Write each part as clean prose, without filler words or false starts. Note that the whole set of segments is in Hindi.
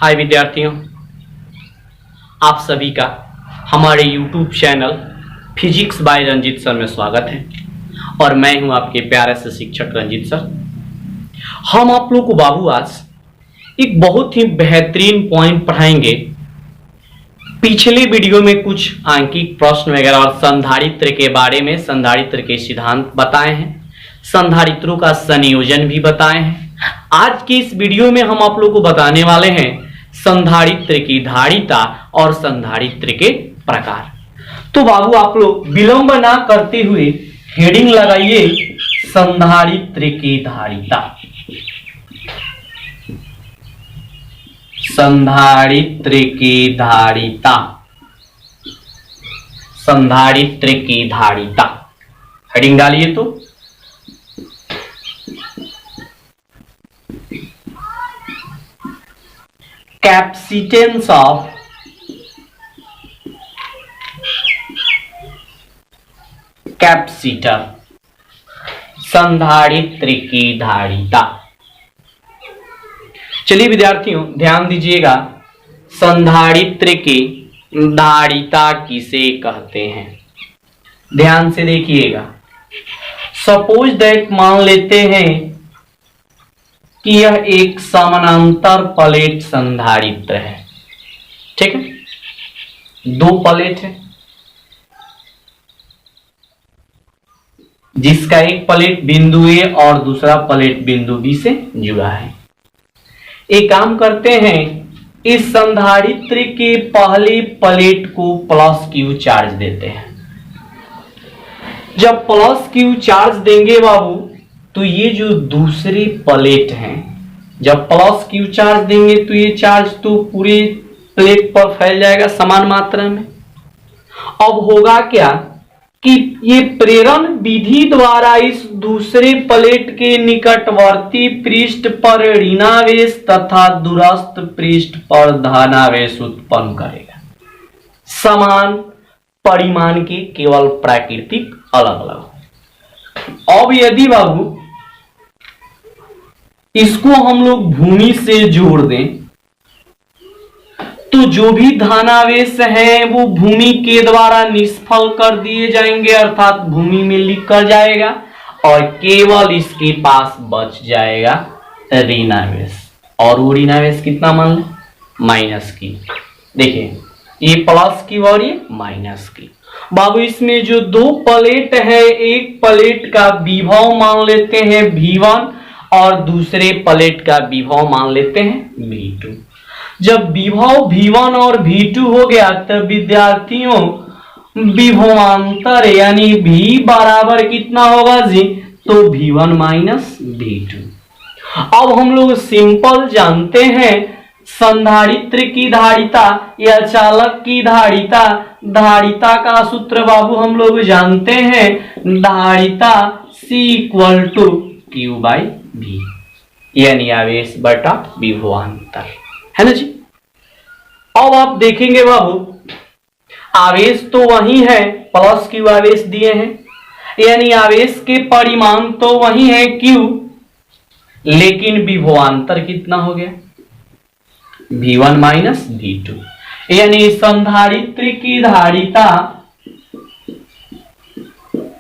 हाय विद्यार्थियों, आप सभी का हमारे YouTube channel physics by Ranjeet sir में स्वागत है और मैं हूं आपके प्यारे से शिक्षक रंजीत सर। हम आप लोगों को बाबू आज एक बहुत ही बेहतरीन पॉइंट पढ़ाएंगे। पिछले वीडियो में कुछ आंकिक प्रश्न वगैरह और संधारित्र के बारे में, संधारित्र के सिद्धांत बताए हैं, संधारित्रों का संयोजन भी बताए हैं। आज की इस वीडियो में हम आप लोगों को बताने वाले हैं संधारित्र की धारिता और संधारित्र के प्रकार। तो बाबू आप लोग विलंब ना करते हुए हेडिंग लगाइए संधारित्र की धारिता। संधारित्र की धारिता, संधारित्र की धारिता हेडिंग डालिए। तो कैपेसिटेंस ऑफ कैपेसिटर, संधारित्र की धारिता। चलिए विद्यार्थियों ध्यान दीजिएगा, संधारित्र की धारिता किसे कहते हैं, ध्यान से देखिएगा। सपोज दैट मान लेते हैं कि यह एक समानांतर प्लेट संधारित्र है। ठीक है, दो प्लेट है जिसका एक प्लेट बिंदु ए और दूसरा प्लेट बिंदु बी से जुड़ा है। एक काम करते हैं, इस संधारित्र के पहले प्लेट को प्लस क्यू चार्ज देते हैं। जब प्लस क्यू चार्ज देंगे बाबू तो ये जो दूसरी प्लेट है, जब प्लस क्यू चार्ज देंगे तो ये चार्ज तो पूरे प्लेट पर फैल जाएगा समान मात्रा में। अब होगा क्या कि ये प्रेरण विधि द्वारा इस दूसरे प्लेट के निकटवर्ती पृष्ठ पर ऋणावेश तथा दूरस्थ पृष्ठ पर धनावेश उत्पन्न करेगा। समान परिमाण के, केवल प्राकृतिक अलग अलग। अब यदि बाबू इसको हम लोग भूमि से जोड़ दें तो जो भी धनावेश है वो भूमि के द्वारा निष्फल कर दिए जाएंगे, अर्थात भूमि में लिख कर जाएगा और केवल इसके पास बच जाएगा ऋणावेश। और वो ऋणावेश कितना मान लें, माइनस की। देखिए ये प्लस की और ये माइनस की। बाबू इसमें जो दो प्लेट है, एक प्लेट का विभव मान लेते हैं V1 और दूसरे प्लेट का विभव मान लेते हैं V2। जब विभव V1 और V2 हो गया तब विद्यार्थियों विभवांतर यानी V बराबर कितना होगा जी, तो V1 माइनस V2। अब हम लोग सिंपल जानते हैं संधारित्र की धारिता या चालक की धारिता। धारिता का सूत्र बाबू हम लोग जानते हैं, धारिता C equal to Q by V, यानी आवेश बटा विभवांतर, है ना जी। अब आप देखेंगे बाबू आवेश तो वही है, प्लस Q आवेश दिए हैं, यानी आवेश के परिमाण तो वही है Q, लेकिन विभवांतर कितना हो गया, V1 माइनस V2। यानी संधारित्र की धारिता,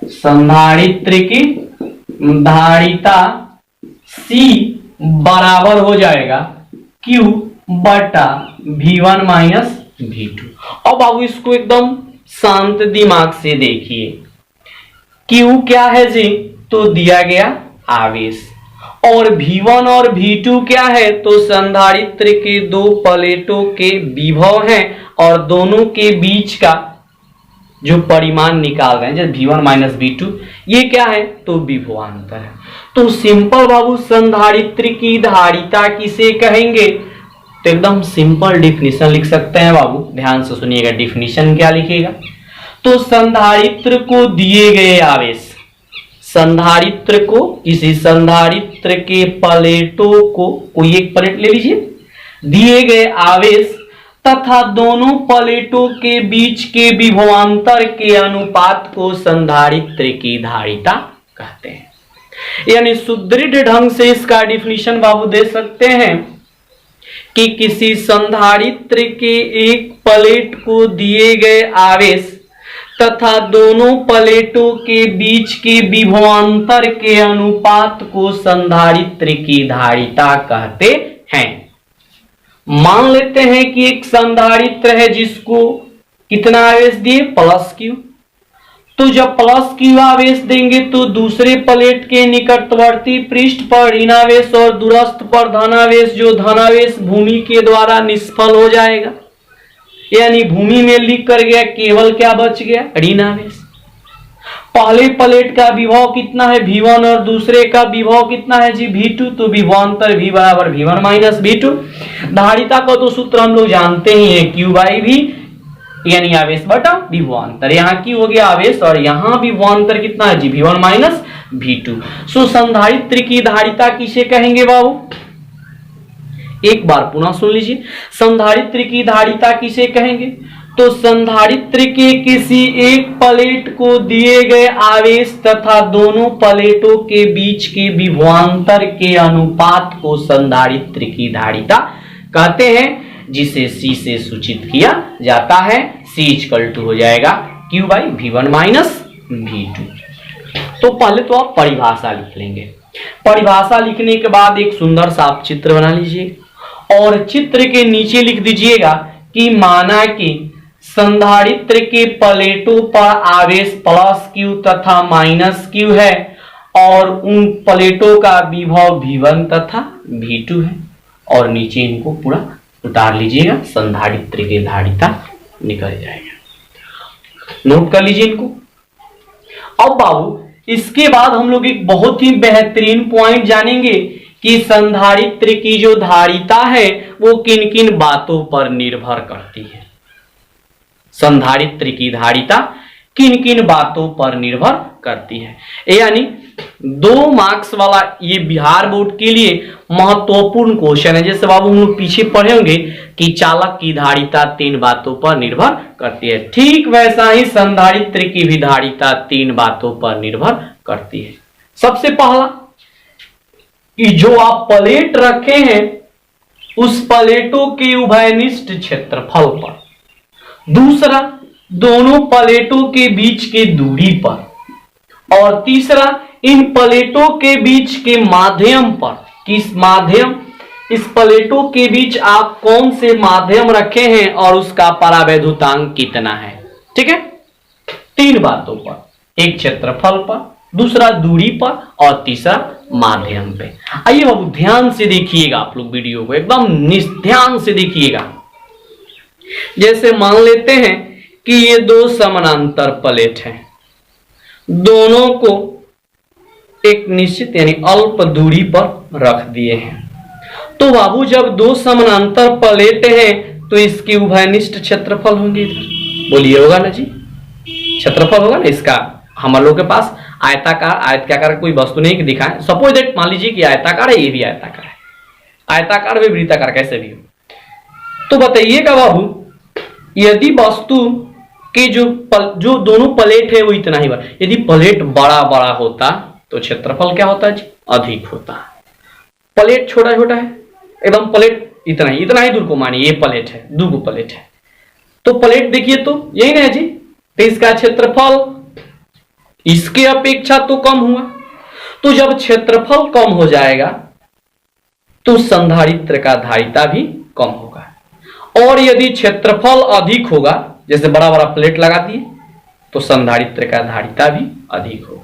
संधारित्र की धारिता C बराबर हो जाएगा Q बटा V1 माइनस V2। अब आप इसको एकदम शांत दिमाग से देखिए, Q क्या है जी, तो दिया गया आवेश, और V1 और V2 क्या है, तो संधारित्र के दो प्लेटों के विभव हैं और दोनों के बीच का जो परिमाण निकाल रहे हैं, जैसे V1 माइनस V2, ये क्या है, तो विभवांतर है। तो सिंपल बाबू संधारित्र की धारिता किसे कहेंगे, तो एकदम सिंपल डिफिनीशन लिख सकते हैं बाबू, ध्यान से सुनिएगा। डिफिनीशन क्या लिखेगा, तो संधारित्र को दिए गए आवेश, संधारित्र को, किसी संधारित्र के प्लेटों को, कोई एक प्लेट ले लीजिए, दिए गए आवेश तथा दोनों प्लेटों के बीच के विभवांतर के अनुपात को संधारित्र की धारिता कहते हैं। यानी सुदृढ़ ढंग से इसका डिफिनीशन बाबू दे सकते हैं कि किसी संधारित्र के एक प्लेट को दिए गए आवेश तथा दोनों प्लेटों के बीच के विभवांतर के अनुपात को संधारित्र की धारिता कहते हैं। मान लेते हैं कि एक संधारित्र है जिसको कितना आवेश दिए, प्लस क्यू। तो जब प्लस क्यू आवेश देंगे तो दूसरे प्लेट के निकटवर्ती पृष्ठ पर ऋणावेश और दूरस्थ पर धनावेश, जो धनावेश भूमि के द्वारा निष्फल हो जाएगा, यानी भूमि में लिख कर गया, केवल क्या बच गया, ऋणावेश। पहले प्लेट का विभव कितना है, V1, और दूसरे का विभव कितना है जी, V2। तो विभवांतर V बराबर V1 माइनस V2। धारिता का तो सूत्र हम लोग जानते ही है, Q बाई V, यानी आवेश बटा विभवांतर। यहाँ Q हो गया आवेश और यहाँ विभवांतर कितना है जी, V1 माइनस V2। सो संधारित्र की धारिता किसे कहेंगे बाबू, एक बार पुनः सुन लीजिए, संधारित्र की धारिता किसे कहेंगे। तो संधारित्र के किसी एक प्लेट को दिए गए आवेश तथा दोनों प्लेटों के बीच के विभवांतर के अनुपात को संधारित्र की धारिता कहते हैं, जिसे C से सूचित किया जाता है। C इक्वल टू हो जाएगा Q by V1 minus V2। तो पहले तो आप परिभाषा लिख लेंगे। परिभाषा लिखने के बाद एक सुंदर सा आप चित्र बना लीजिए और चित्र के नीचे लिख दीजिएगा कि माना कि संधारित्र के प्लेटों पर आवेश प्लस Q तथा माइनस Q है और उन प्लेटों का विभव V1 तथा V2 है, और नीचे इनको पूरा उतार लीजिएगा, संधारित्र की धारिता निकल जाएगा। नोट कर लीजिए इनको। अब बाबू इसके बाद हम लोग एक बहुत ही बेहतरीन पॉइंट जानेंगे कि संधारित्र की जो धारिता है वो किन किन बातों पर निर्भर करती है। संधारित्र की धारिता किन किन बातों पर निर्भर करती है, यानी 2 मार्क्स वाला ये बिहार बोर्ड के लिए महत्वपूर्ण क्वेश्चन है। जैसे बाबू हम लोग पीछे पढ़े होंगे कि चालक की धारिता 3 बातों पर निर्भर करती है, ठीक वैसा ही संधारित्र की भी धारिता 3 बातों पर निर्भर करती है। सबसे पहला कि जो आप प्लेट रखे हैं उस प्लेटों के उभयनिष्ठ क्षेत्रफल पर, दूसरा दोनों प्लेटों के बीच के दूरी पर, और तीसरा इन प्लेटों के बीच के माध्यम पर। किस माध्यम, इस प्लेटों के बीच आप कौन से माध्यम रखे हैं और उसका परावैद्युतांक कितना है। ठीक है, 3 बातों पर, एक क्षेत्रफल पर, दूसरा दूरी पर और तीसरा माध्यम पे। आइए बाबू ध्यान से देखिएगा, आप लोग वीडियो को एकदम ध्यान से देखिएगा। जैसे मान लेते हैं कि ये 2 समानांतर प्लेट हैं, दोनों को एक निश्चित यानी अल्प दूरी पर रख दिए हैं। तो बाबू जब 2 समानांतर प्लेट हैं तो इसके उभयनिष्ठ क्षेत्रफल होंगे, इधर बोलिए होगा ना जी, क्षेत्रफल होगा ना इसका। हम लोग के पास आयताकार, आयताकार कोई वस्तु नहीं कि दिखाएं, सपोज दैट मान लीजिए कि आयताकार है, ये भी आयताकार है, आयताकार भी वृत्ताकार कैसे भी हो। तो बताइएगा बाबू यदि वस्तु के जो दोनों प्लेट है वो इतना ही बड़ा, यदि प्लेट बड़ा बड़ा होता तो क्षेत्रफल क्या होता है जी, अधिक होता। प्लेट छोटा छोटा है, एकदम प्लेट इतना ही दूर को मानिए, ये प्लेट है, 2 प्लेट है, तो प्लेट देखिए तो यही ना है जी, तो इसका क्षेत्रफल इसके अपेक्षा तो कम हुआ। तो जब क्षेत्रफल कम हो जाएगा तो संधारित्र का धारिता भी कम होगा, और यदि क्षेत्रफल अधिक होगा, जैसे बड़ा बड़ा प्लेट लगा दिए, तो संधारित्र का धारिता भी अधिक होगा।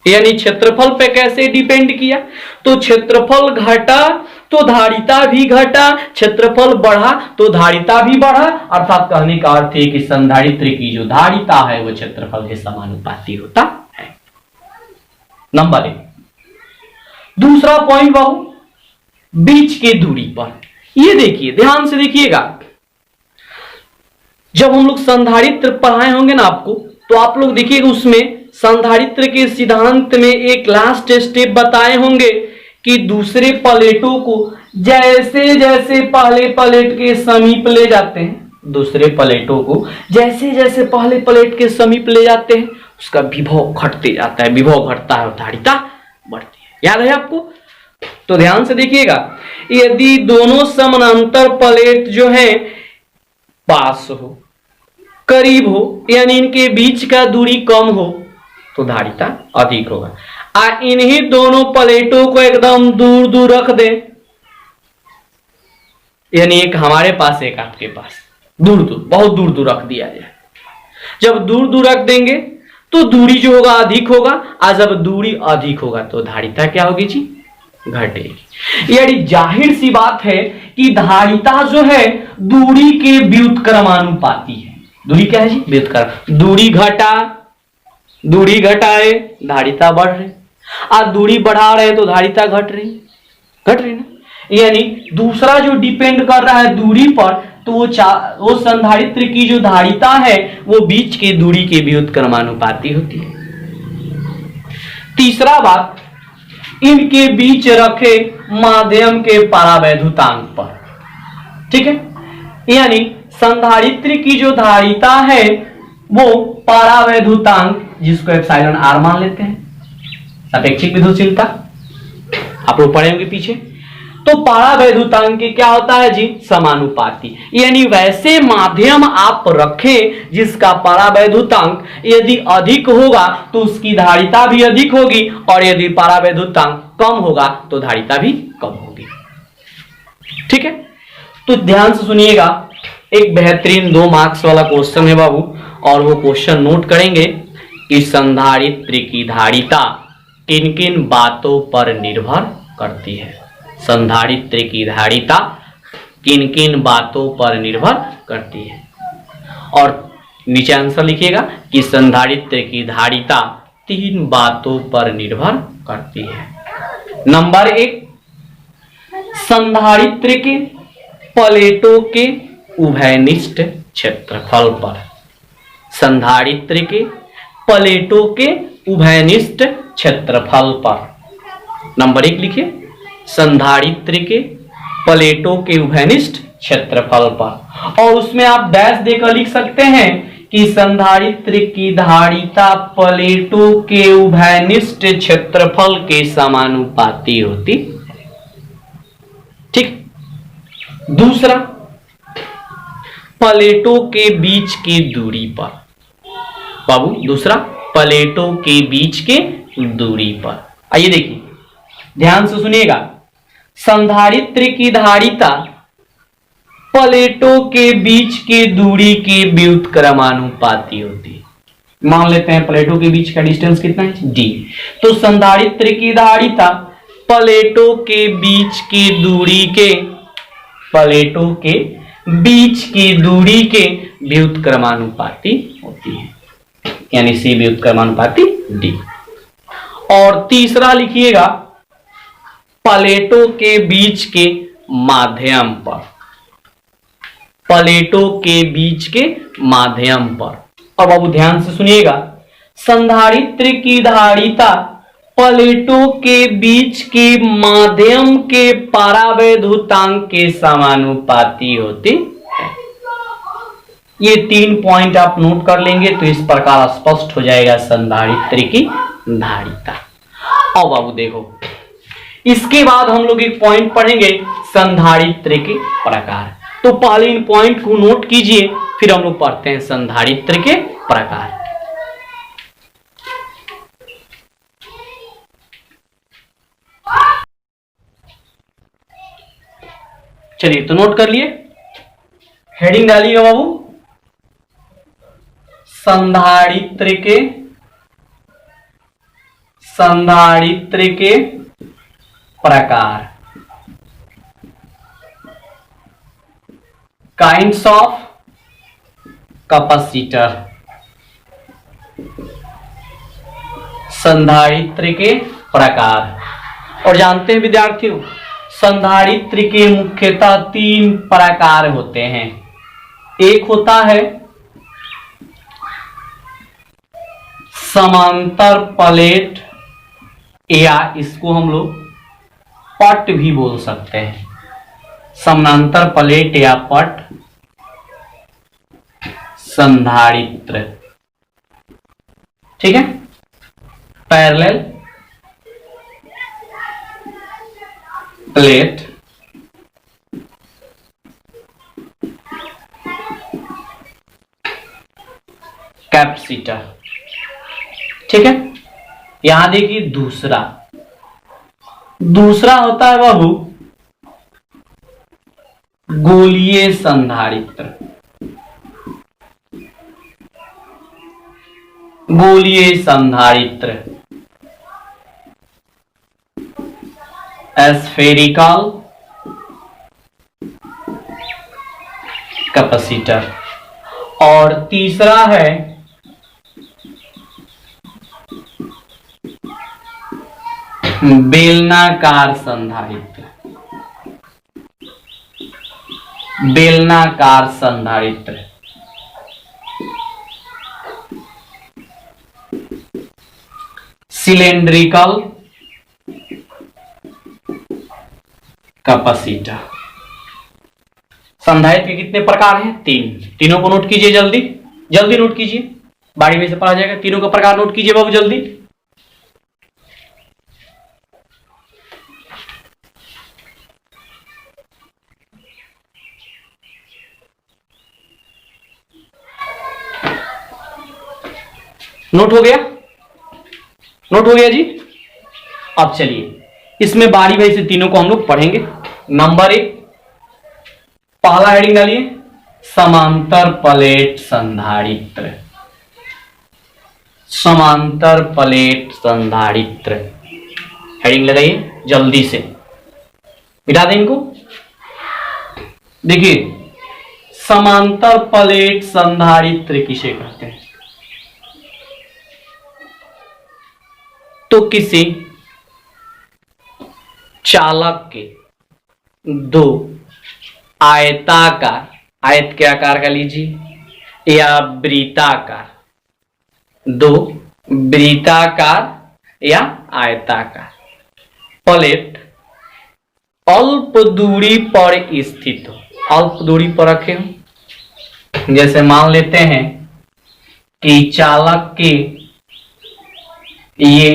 यानी क्षेत्रफल पे कैसे डिपेंड किया, तो क्षेत्रफल घटा तो धारिता भी घटा, क्षेत्रफल बढ़ा तो धारिता भी बढ़ा। अर्थात कहने का अर्थ है कि संधारित्र की जो धारिता है वो क्षेत्रफल के समानुपाती होता है। नंबर 1। दूसरा पॉइंट बाबू बीच के दूरी पर, ये देखिए ध्यान से देखिएगा, जब हम लोग संधारित्र पढ़ाए होंगे ना आपको, तो आप लोग देखिएगा उसमें संधारित्र के सिद्धांत में एक लास्ट स्टेप बताए होंगे कि दूसरे प्लेटों को जैसे जैसे पहले प्लेट के समीप ले जाते हैं, दूसरे प्लेटों को जैसे जैसे पहले प्लेट के समीप ले जाते हैं उसका विभव घटते जाता है, विभव घटता है और धारिता बढ़ती है। याद है आपको? तो ध्यान से देखिएगा, यदि दोनों समानांतर प्लेट जो है पास हो, करीब हो, यानी इनके बीच का दूरी कम हो तो धारिता अधिक होगा। इन्हीं दोनों प्लेटों को एकदम दूर दूर रख दे, यानी एक हमारे पास एक आपके पास, दूर दूर, बहुत दूर दूर रख दिया जाए। जब दूर दूर रख देंगे तो दूरी जो होगा अधिक होगा, और जब दूरी अधिक होगा तो धारिता क्या होगी जी? घटेगी। यानी जाहिर सी बात है कि धारिता जो है दूरी के व्युत्क्रमानुपाती है। दूरी क्या है जी? व्युत्क्रम। दूरी घटाए धारिता बढ़ रही, और दूरी बढ़ा रहे तो धारिता घट रही ना। यानी दूसरा जो डिपेंड कर रहा है दूरी पर, तो वो संधारित्र की जो धारिता है वो बीच के दूरी के व्युत्क्रमानुपाती होती है। तीसरा बात, इनके बीच रखे माध्यम के परावैद्युतांक पर, ठीक है। यानी संधारित्र की जो धारिता है वो परावैद्युतांक, जिसको एप्सिलॉन आर मान लेते हैं, सापेक्षिक विद्युतशीलता आप लोग पढ़े होंगे पीछे। तो परावैद्युतांक क्या होता है जी? समानुपाती। यानी वैसे माध्यम आप रखें जिसका परावैद्युतांक यदि अधिक होगा तो उसकी धारिता भी अधिक होगी, और यदि परावैद्युतांक कम होगा तो धारिता भी कम होगी। ठीक है, तो ध्यान से सुनिएगा, एक बेहतरीन 2 मार्क्स वाला क्वेश्चन है बाबू, और वो क्वेश्चन नोट करेंगे कि संधारित्र की धारिता किन किन बातों पर निर्भर करती है। संधारित्र की धारिता किन किन बातों पर निर्भर करती है, और नीचे आंसर लिखिएगा कि संधारित्र की धारिता 3 बातों पर निर्भर करती है। नंबर 1, संधारित्र के प्लेटों के उभयनिष्ठ क्षेत्रफल पर। संधारित्र के प्लेटों के उभयनिष्ठ क्षेत्रफल पर। नंबर 1 लिखिए, संधारित्र के प्लेटों के उभयनिष्ठ क्षेत्रफल पर, और उसमें आप डैश देकर लिख सकते हैं कि संधारित्र की धारिता प्लेटों के उभयनिष्ठ क्षेत्रफल के समानुपाती होती। ठीक। दूसरा, प्लेटों के बीच की दूरी पर। बाबू दूसरा, प्लेटों के बीच के दूरी पर। आइए देखिए, ध्यान से सुनिएगा, संधारित्र की धारिता प्लेटों के बीच की दूरी के व्युत्क्रमानुपाती होती है। मान लेते हैं प्लेटों के बीच का डिस्टेंस कितना है? d। तो संधारित्र की धारिता प्लेटों के बीच की दूरी के, प्लेटों के बीच की दूरी के व्युत्क्रमानुपाती होती है, यानी C व्युत्क्रमानुपाती d। और तीसरा लिखिएगा, प्लेटों के बीच के माध्यम पर। प्लेटों के बीच के माध्यम पर। और बाबू ध्यान से सुनिएगा, संधारित्र की धारिता प्लेटों के बीच के माध्यम के परावैद्युतांक के समानुपाती होती है। ये 3 पॉइंट आप नोट कर लेंगे तो इस प्रकार स्पष्ट हो जाएगा संधारित्र की धारिता। और बाबू देखो, इसके बाद हम लोग एक पॉइंट पढ़ेंगे संधारित्र के प्रकार। तो पहले इन पॉइंट को नोट कीजिए, फिर हम लोग पढ़ते हैं संधारित्र के प्रकार। चलिए, तो नोट कर लिए, हेडिंग डालिएगा बाबू, संधारित्र के प्रकार। Kinds of capacitor. संधारित्र के प्रकार। और जानते हैं विद्यार्थियों, संधारित्र के मुख्यतः 3 प्रकार होते हैं। एक होता है समांतर प्लेट, या इसको हम लोग पट भी बोल सकते हैं। समानांतर प्लेट या पट संधारित्र। ठीक है, पैरेलल प्लेट कैपेसिटर। ठीक है, यहां देखिए दूसरा होता है बाबू गोलीय संधारित्र। गोलीय संधारित्र स्फेरिकल कैपेसिटर। और तीसरा है बेलनाकार संधारित्र। बेलनाकार संधारित्र। Cylindrical capacitor. संधारित्र के कितने प्रकार हैं? तीनों को नोट कीजिए, जल्दी जल्दी नोट कीजिए, बारी में से पढ़ा जाएगा। तीनों का प्रकार नोट कीजिए बाबू जल्दी। नोट हो गया? नोट हो गया जी। अब चलिए इसमें बारी बारी से तीनों को हम लोग पढ़ेंगे। नंबर 1, पहला हेडिंग डालिए समांतर प्लेट संधारित्र। समांतर प्लेट संधारित्र हेडिंग लगाइए जल्दी से, मिटा दें इनको। देखिए समांतर प्लेट संधारित्र किसे कहते हैं? तो किसी चालक के दो आयताकार, आयत के आकार का लीजिए, या वृत्ताकार, दो वृत्ताकार या आयताकार प्लेट अल्प दूरी पर स्थित हो। अल्प दूरी पर रखे हो, जैसे मान लेते हैं कि चालक के ये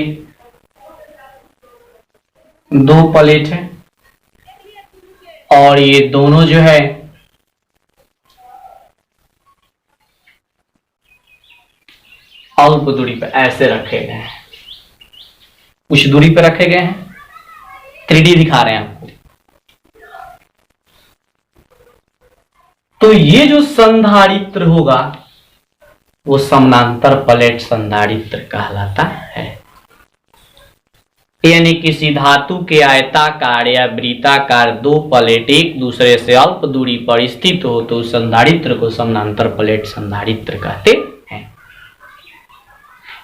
दो प्लेट है और ये दोनों जो है अल्प दूरी पर ऐसे रखे गए हैं, कुछ दूरी पर रखे गए हैं। 3D दिखा रहे हैं आपको। तो ये जो संधारित्र होगा वो समानांतर प्लेट संधारित्र कहलाता है। यानी किसी धातु के आयताकार या वृत्ताकार दो प्लेट एक दूसरे से अल्प दूरी पर स्थित हो तो उस संधारित्र को समानांतर प्लेट संधारित्र कहते हैं।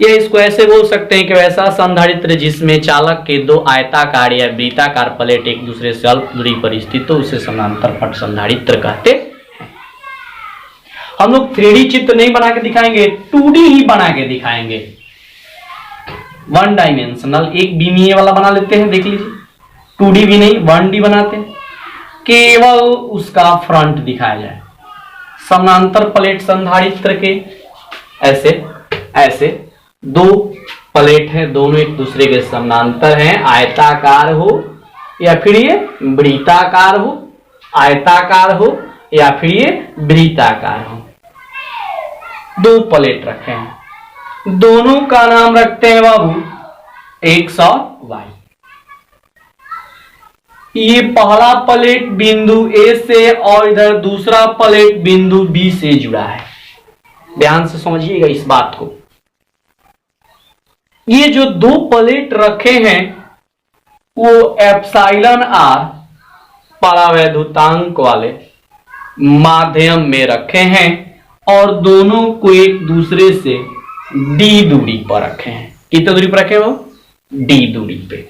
या इसको ऐसे बोल सकते हैं कि वैसा संधारित्र जिसमें चालक के दो आयताकार या वृत्ताकार प्लेट एक दूसरे से अल्प दूरी पर स्थित हो उसे समानांतर प्लेट संधारित्र कहते हैं। हम लोग 3D चित्र नहीं बना के दिखाएंगे, 2D ही बना के दिखाएंगे। 1 डायमेंशनल, एक बिमीय वाला बना लेते हैं, देख लीजिए। 2D भी नहीं 1D बनाते हैं, केवल उसका फ्रंट दिखाया जाए। समानांतर प्लेट संधारित्र के ऐसे ऐसे दो प्लेट हैं, दोनों एक दूसरे के समानांतर हैं, आयताकार हो या फिर ये वृत्ताकार हो, आयताकार हो या फिर ये वृत्ताकार हो। दो प्लेट रखे हैं, दोनों का नाम रखते हैं बाबू एक्स और वाई। ये पहला प्लेट बिंदु ए से और इधर दूसरा प्लेट बिंदु बी से जुड़ा है। ध्यान से समझिएगा इस बात को। ये जो दो प्लेट रखे हैं वो एप्सिलॉन आर परावैद्युतांक वाले माध्यम में रखे हैं और दोनों को एक दूसरे से डी दूरी पर रखे हैं। कितने दूरी पर रखे हैं वो? डी दूरी पे।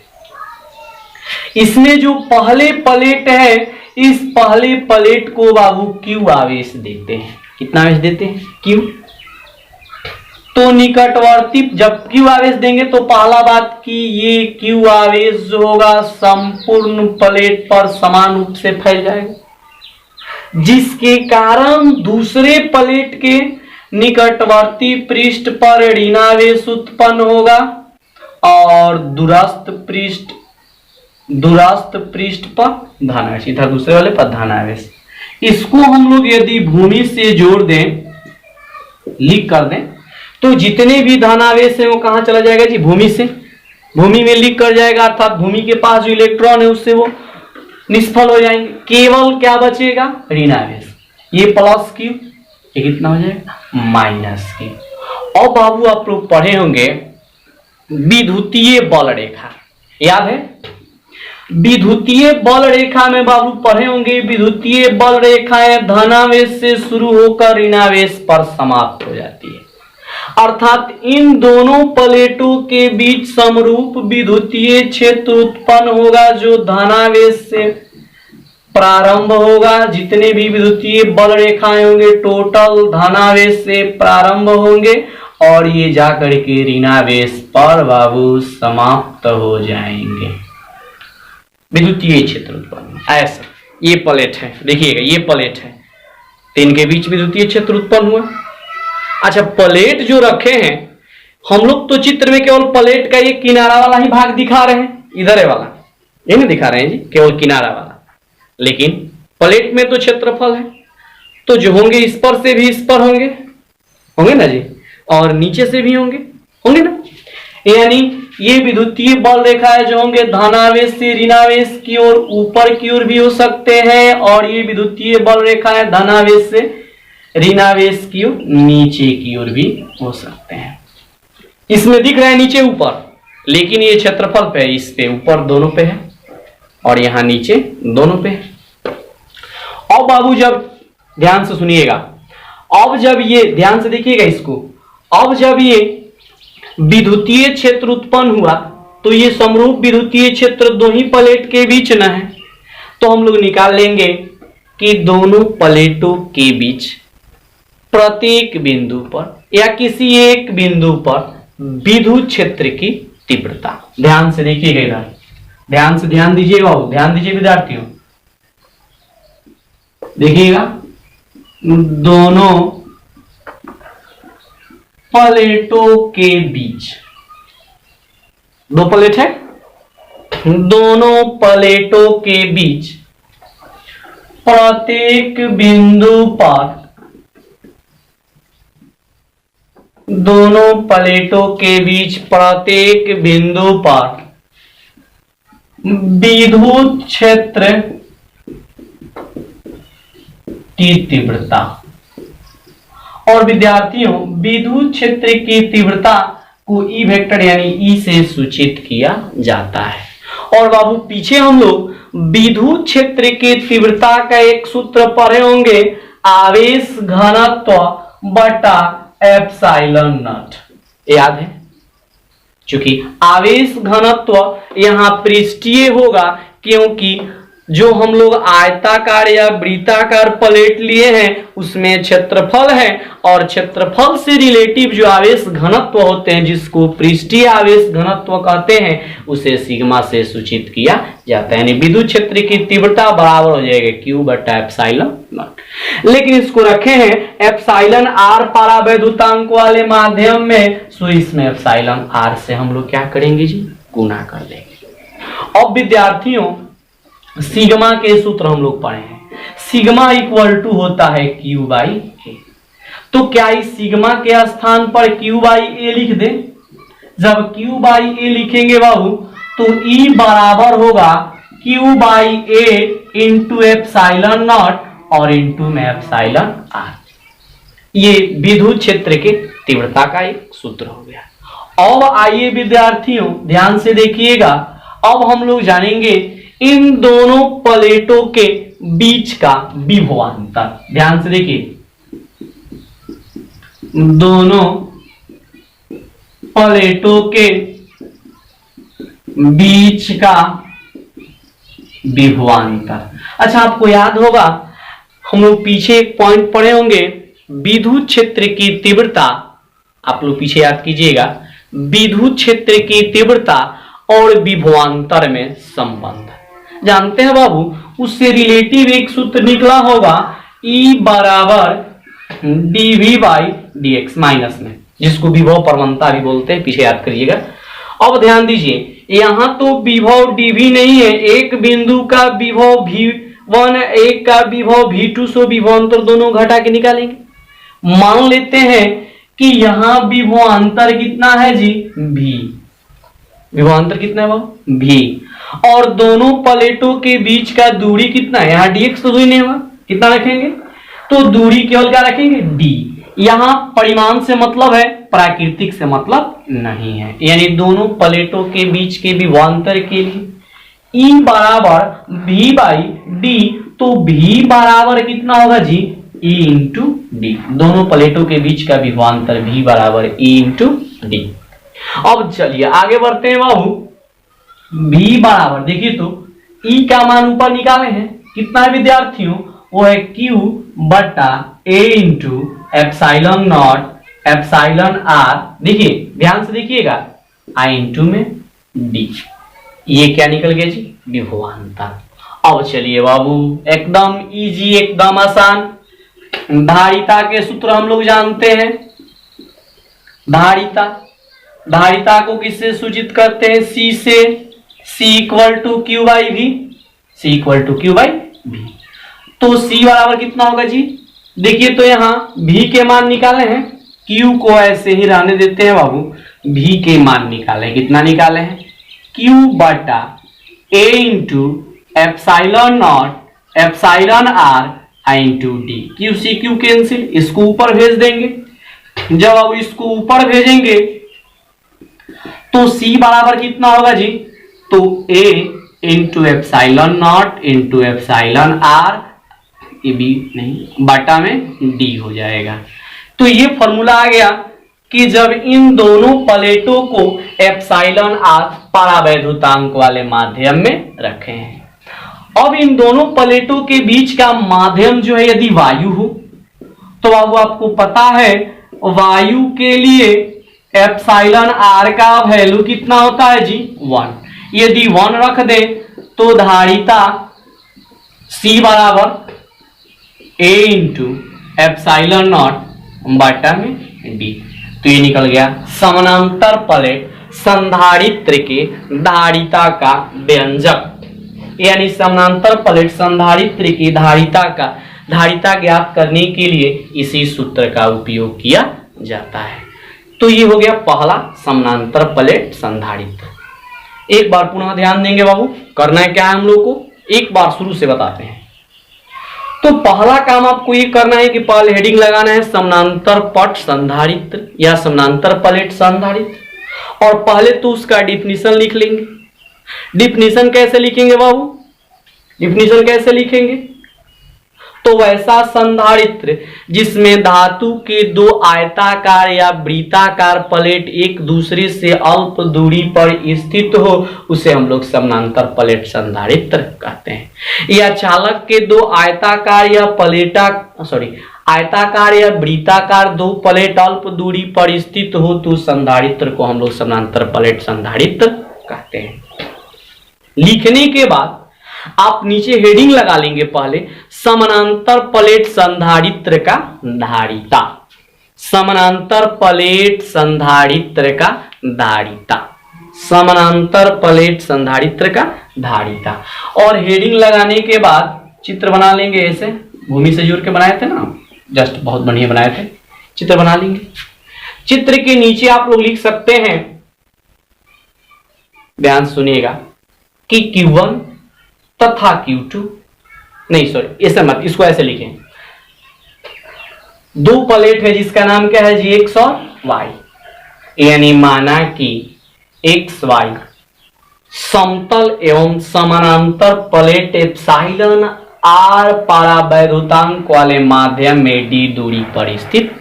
इसमें जो पहले प्लेट है, इस पहले प्लेट को बाबू क्यू आवेश देते हैं। कितना आवेश देते हैं? क्यू। तो निकटवर्ती जब क्यू आवेश देंगे तो पहला बात कि ये क्यू आवेश जो होगा संपूर्ण प्लेट पर समान रूप से फैल जाएगा, जिसके कारण दूसरे प्लेट के निकटवर्ती पृष्ठ पर ऋणावेश उत्पन्न होगा और दूरस्थ पृष्ठ पर धनावेश, इधर दूसरे वाले पर धनावेश। इसको हम लोग यदि भूमि से जोड़ दें, लिख कर दें, तो जितने भी धनावेश है वो कहां चला जाएगा जी, भूमि से, भूमि में लीक कर जाएगा, अर्थात भूमि के पास जो इलेक्ट्रॉन है उससे वो निष्फल हो जाएंगे। केवल क्या बचेगा, ऋणावेश। ये प्लस क्यू, ये कितना हो जाएगा, माइनस क्यू। और बाबू आप लोग पढ़े होंगे विद्युतीय बल रेखा, याद है, विद्युतीय बल रेखा में बाबू पढ़े होंगे विद्युतीय बल रेखाएं धनावेश से शुरू होकर ऋणावेश पर समाप्त हो जाती है। अर्थात इन दोनों प्लेटों के बीच समरूप विद्युतीय क्षेत्र उत्पन्न होगा जो धनावेश से प्रारंभ होगा। जितने भी विद्युतीय बल रेखाएं होंगे टोटल धनावेश से प्रारंभ होंगे और ये जाकर के ऋणावेश पर बाबू समाप्त हो जाएंगे। विद्युतीय क्षेत्र उत्पन्न ऐसा, ये प्लेट है, देखिएगा ये प्लेट है, तो इनके बीच विद्युतीय क्षेत्र उत्पन्न हुआ। अच्छा, प्लेट जो रखे हैं हम लोग तो चित्र में केवल प्लेट का ये किनारा वाला ही भाग दिखा रहे हैं, इधर है वाला ये नहीं दिखा रहे हैं जी, केवल किनारा वाला। लेकिन प्लेट में तो क्षेत्रफल है, तो जो होंगे इस पर से भी इस पर होंगे, होंगे ना जी, और नीचे से भी होंगे, होंगे ना। यानी ये विद्युतीय बल रेखाएं जो होंगे धनावेश से ऋणावेश की ओर ऊपर की ओर भी हो सकते हैं, और ये विद्युतीय बल रेखाएं धनावेश से ऋणावेश की ओर नीचे की ओर भी हो सकते हैं। इसमें दिख रहा है नीचे ऊपर, लेकिन ये क्षेत्रफल पे है, इस पे ऊपर दोनों पे है और यहां नीचे दोनों पे है। और बाबू जब ध्यान से सुनिएगा, अब जब ये ध्यान से देखिएगा इसको, अब जब ये विद्युतीय क्षेत्र उत्पन्न हुआ तो ये समरूप विद्युतीय क्षेत्र दो ही प्लेट के बीच न है, तो हम लोग निकाल लेंगे कि दोनों प्लेटों के बीच प्रत्येक बिंदु पर या किसी एक बिंदु पर विद्युत क्षेत्र की तीव्रता। ध्यान से देखिएगा इधर, ध्यान से ध्यान दीजिएगा, ध्यान दीजिए विद्यार्थियों, देखिएगा दोनों प्लेटों के बीच, दो प्लेट है, दोनों प्लेटों के बीच प्रत्येक बिंदु पर, दोनों प्लेटों के बीच प्रत्येक बिंदु पर विद्युत क्षेत्र की तीव्रता। और विद्यार्थियों विद्युत क्षेत्र की तीव्रता को ई वेक्टर यानी ई से सूचित किया जाता है। और बाबू पीछे हम लोग विद्युत क्षेत्र की तीव्रता का एक सूत्र पढ़े होंगे, आवेश घनत्व बटा एप्सिलॉन नॉट, याद है। चूंकि आवेश घनत्व यहां पृष्ठीय होगा, क्योंकि जो हम लोग आयताकार या वृत्ताकार प्लेट लिए हैं उसमें क्षेत्रफल है, और क्षेत्रफल से रिलेटिव जो आवेश घनत्व होते हैं जिसको पृष्ठीय आवेश घनत्व कहते हैं उसे सिग्मा से सूचित किया जाता है। यानी विद्युत क्षेत्र की तीव्रता बराबर हो जाएगा Q बटा एप्सिलॉन नॉट। लेकिन इसको रखे हैं एप्सिलॉन आर परावैद्युतांक वाले माध्यम में, सो इसमें एप्सिलॉन आर से हम लोग क्या करेंगे जी, गुणा कर देंगे। अब विद्यार्थियों सिग्मा के सूत्र हम लोग पढ़े हैं, सिग्मा इक्वल टू होता है Q बाई ए। तो क्या इस सिग्मा के स्थान पर Q बाई ए लिख दे? जब Q बाई ए लिखेंगे बाबू तो E बराबर होगा Q by A into epsilon not और इंटू में एप्सिलॉन आर। ये विद्युत क्षेत्र के तीव्रता का एक सूत्र हो गया। अब आइए विद्यार्थियों ध्यान से देखिएगा, अब हम लोग जानेंगे इन दोनों प्लेटों के बीच का विभवांतर। ध्यान से देखिए, दोनों प्लेटों के बीच का विभवांतर। अच्छा, आपको याद होगा हम लोग पीछे एक पॉइंट पढ़े होंगे, विद्युत क्षेत्र की तीव्रता। आप लोग पीछे याद कीजिएगा, विद्युत क्षेत्र की तीव्रता और विभवांतर में संबंध जानते हैं बाबू, उससे रिलेटिव एक सूत्र निकला होगा E बराबर dV बाई dx माइनस में, जिसको विभव प्रवणता भी बोलते हैं, पीछे याद करिएगा। अब ध्यान दीजिए, यहां तो विभव dV नहीं है, एक बिंदु का विभव V1 एक का विभव V2, सो विभवांतर दोनों घटा के निकालेंगे। मान लेते हैं कि यहां विभवांतर कितना है जी, भी। विभवांतर कितना है वो, भी। और दोनों प्लेटों के बीच का दूरी कितना है, यहाँ dx तो दूरी नहीं हुआ, कितना रखेंगे, तो दूरी केवल क्या रखेंगे, d। यहां परिमाण से मतलब है, प्राकृतिक से मतलब नहीं है। यानी दोनों प्लेटों के बीच के विभवांतर के लिए E बराबर v बाई डी, तो v बराबर कितना होगा जी, E इंटू डी। दोनों प्लेटों के बीच का विभवांतर v बराबर E इंटू डी। अब चलिए आगे बढ़ते हैं बाबू। v बराबर देखिए तो E का मान ऊपर निकाले हैं, कितना है विद्यार्थियों, वो है q बटा a into epsilon naught epsilon r। देखिए ध्यान से देखिएगा, i इंटू में d। ये क्या निकल गया जी, विभवांतर। अब चलिए बाबू एकदम इजी, एकदम आसान। धारिता के सूत्र हम लोग जानते हैं। धारिता को किससे सूचित करते हैं, C से। C equal to Q by V, C equal to Q by V. तो C बराबर कितना होगा जी, देखिए तो यहाँ V के मान निकाले हैं, Q को ऐसे ही रहने देते हैं बाबू। V के मान निकाले, कितना निकाले हैं, Q बटा A into epsilon naught epsilon R आई into D. Q C Q cancel, इसको ऊपर भेज देंगे। जब आप इसको ऊपर भेजेंगे तो C बराबर कितना होगा जी, तो A into epsilon not into epsilon R, ये भी नहीं बटा में D हो जाएगा। तो ये फॉर्मूला आ गया कि जब इन दोनों प्लेटों को एप्साइलन R परावैद्युतांक वाले माध्यम में रखे हैं। अब इन दोनों प्लेटों के बीच का माध्यम जो है यदि वायु हो, तो बाबू आपको पता है वायु के लिए एप्साइलन R का वैल्यू कितना होता है जी, 1। यदि 1 रख दे तो धारिता C बराबर A इंटू एप्साइलन नॉट बटा में D। तो ये निकल गया समानांतर प्लेट संधारित्र के धारिता का व्यंजक। यानी समानांतर प्लेट संधारित्र की धारिता ज्ञात करने के लिए इसी सूत्र का उपयोग किया जाता है। तो ये हो गया पहला समानांतर प्लेट संधारित्र। एक बार पुनः ध्यान देंगे बाबू, करना है क्या है हम लोग को, एक बार शुरू से बताते हैं। तो पहला काम आपको ये करना है कि पहले हेडिंग लगाना है समानांतर पट संधारित्र या समानांतर प्लेट संधारित्र, और पहले तो उसका डिफिनीशन लिख लेंगे। डिफिनीशन कैसे लिखेंगे बाबू, डिफिनीशन कैसे लिखेंगे, तो वैसा संधारित्र जिसमें धातु के दो आयताकार या वृत्ताकार प्लेट एक दूसरे से अल्प दूरी पर स्थित हो, उसे हम लोग समानांतर प्लेट संधारित्र कहते हैं। या चालक के दो आयताकार या वृत्ताकार दो प्लेट अल्प दूरी पर स्थित हो, तो संधारित्र को हम लोग समानांतर प्लेट संधारित्र कहते हैं। लिखने के बाद आप नीचे हेडिंग लगा लेंगे, पहले समानांतर प्लेट संधारित्र का धारिता, समानांतर प्लेट संधारित्र का धारिता, समानांतर प्लेट संधारित्र का धारिता। और हेडिंग लगाने के बाद चित्र बना लेंगे, ऐसे भूमि से जोड़ के बनाए थे ना, जस्ट बहुत बढ़िया बनाए थे, चित्र बना लेंगे। चित्र के नीचे आप लोग लिख सकते हैं, ध्यान सुनिएगा, कि Q1 तथा Q2, नहीं सॉरी ऐसे मत, इसको ऐसे लिखें, दो प्लेट है जिसका नाम क्या है जी, X और Y। यानी माना कि XY समतल एवं समानांतर प्लेट एप्साइलन R परावैद्युतांक वाले माध्यम में D दूरी पर स्थित।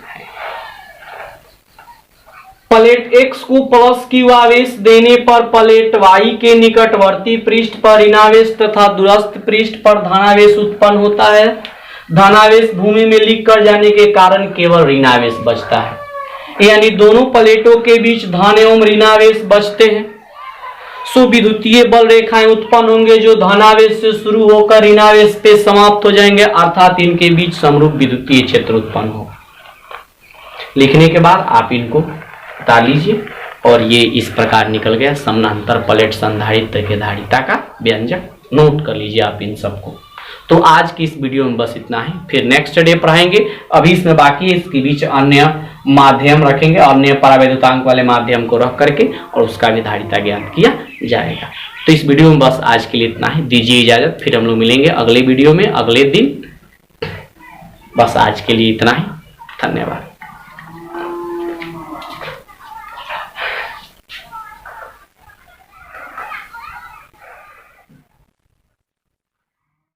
प्लेट X को प्लस Q आवेश देने पर प्लेट Y के निकटवर्ती पृष्ठ पर ऋणावेश तथा दूरस्थ पृष्ठ पर धनावेश उत्पन्न होता है। धनावेश भूमि में लिख कर जाने के कारण केवल ऋणावेश बचता है, यानी दोनों प्लेटों के बीच धन एवं ऋणावेश बचते हैं। सुविद्युतीय बल रेखाएं उत्पन्न होंगे जो धनावेश से शुरू होकर ऋणावेश पे समाप्त हो जाएंगे, अर्थात इनके बीच समरूप विद्युतीय क्षेत्र उत्पन्न हो। लिखने के बाद आप इनको बता लीजिए, और ये इस प्रकार निकल गया समानांतर प्लेट संधारित्र के धारिता का व्यंजक। नोट कर लीजिए आप इन सबको। तो आज की इस वीडियो में बस इतना ही, फिर नेक्स्ट डे पढ़ाएंगे। अभी इसमें बाकी है, इसके बीच अन्य माध्यम रखेंगे, अन्य परावैद्युतांक वाले माध्यम को रख करके और उसका भी धारिता ज्ञात किया जाएगा। तो इस वीडियो में बस आज के लिए इतना ही, दीजिए इजाजत, फिर हम लोग मिलेंगे अगले वीडियो में अगले दिन। बस आज के लिए इतना ही, धन्यवाद।